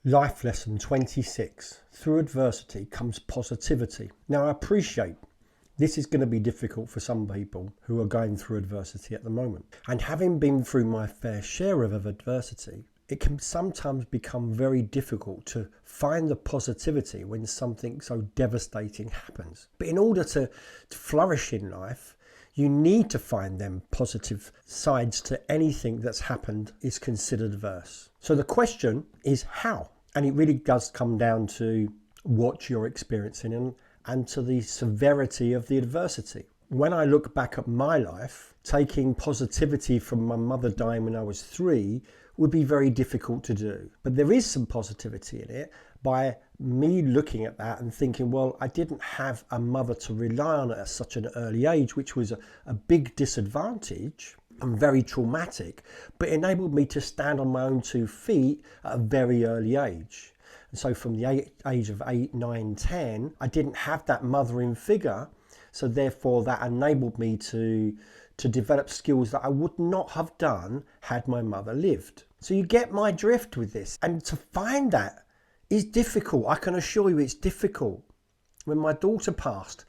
Life lesson 26. Through adversity comes positivity. Now I appreciate this is going to be difficult for some people who are going through adversity at the moment. And having been through my fair share of adversity, it can sometimes become very difficult to find the positivity when something so devastating happens. But in order to flourish in life, you need to find them positive sides to anything that's happened is considered adverse. So the question is how? And it really does come down to what you're experiencing and to the severity of the adversity. When I look back at my life, taking positivity from my mother dying when I was 3 would be very difficult to do. But there is some positivity in it by me looking at that and thinking, well, I didn't have a mother to rely on at such an early age, which was a big disadvantage and very traumatic, but enabled me to stand on my own 2 feet at a very early age. And so from the age of 8, 9, 10, I didn't have that mothering figure. So therefore that enabled me to develop skills that I would not have done had my mother lived. So you get my drift with this. And to find that is difficult. I can assure you it's difficult. When my daughter passed,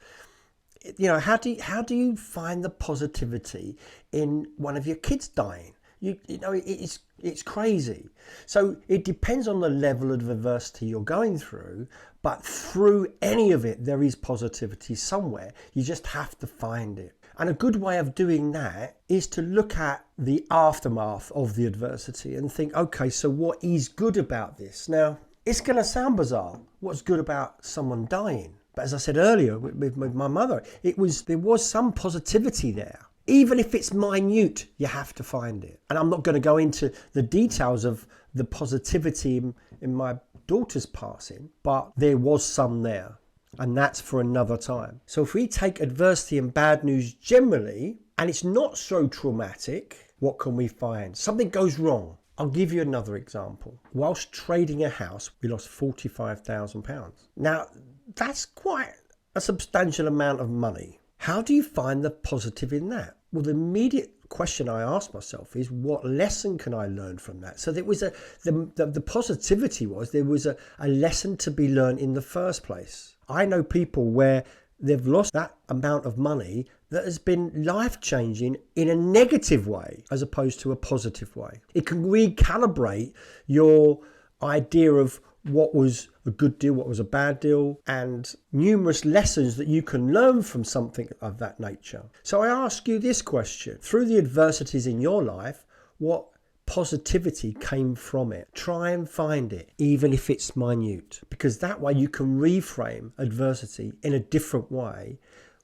how do you find the positivity in one of your kids dying? It's crazy. So it depends on the level of adversity you're going through, but through any of it, there is positivity somewhere. You just have to find it. And a good way of doing that is to look at the aftermath of the adversity and think, okay, so what is good about this? Now, it's going to sound bizarre. What's good about someone dying? But as I said earlier with my mother, there was some positivity there. Even if it's minute, you have to find it. And I'm not going to go into the details of the positivity in my daughter's passing, but there was some there. And that's for another time. So if we take adversity and bad news generally, and it's not so traumatic, what can we find? Something goes wrong. I'll give you another example. Whilst trading a house, we lost £45,000. Now, that's quite a substantial amount of money. How do you find the positive in that? Well, the immediate question I asked myself is, what lesson can I learn from that? So there was the positivity was there was a lesson to be learned in the first place. I know people where they've lost that amount of money that has been life-changing in a negative way as opposed to a positive way. It can recalibrate your idea of what was a good deal, what was a bad deal, and numerous lessons that you can learn from something of that nature. So I ask you this question. Through the adversities in your life, what positivity came from it? Try and find it, even if it's minute, because that way you can reframe adversity in a different way,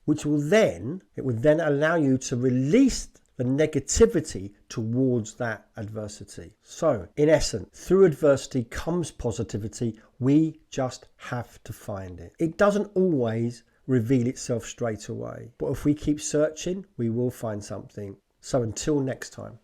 which will then allow you to release the negativity towards that adversity. So, in essence, through adversity comes positivity. We just have to find it. It doesn't always reveal itself straight away, but if we keep searching, we will find something. So until next time.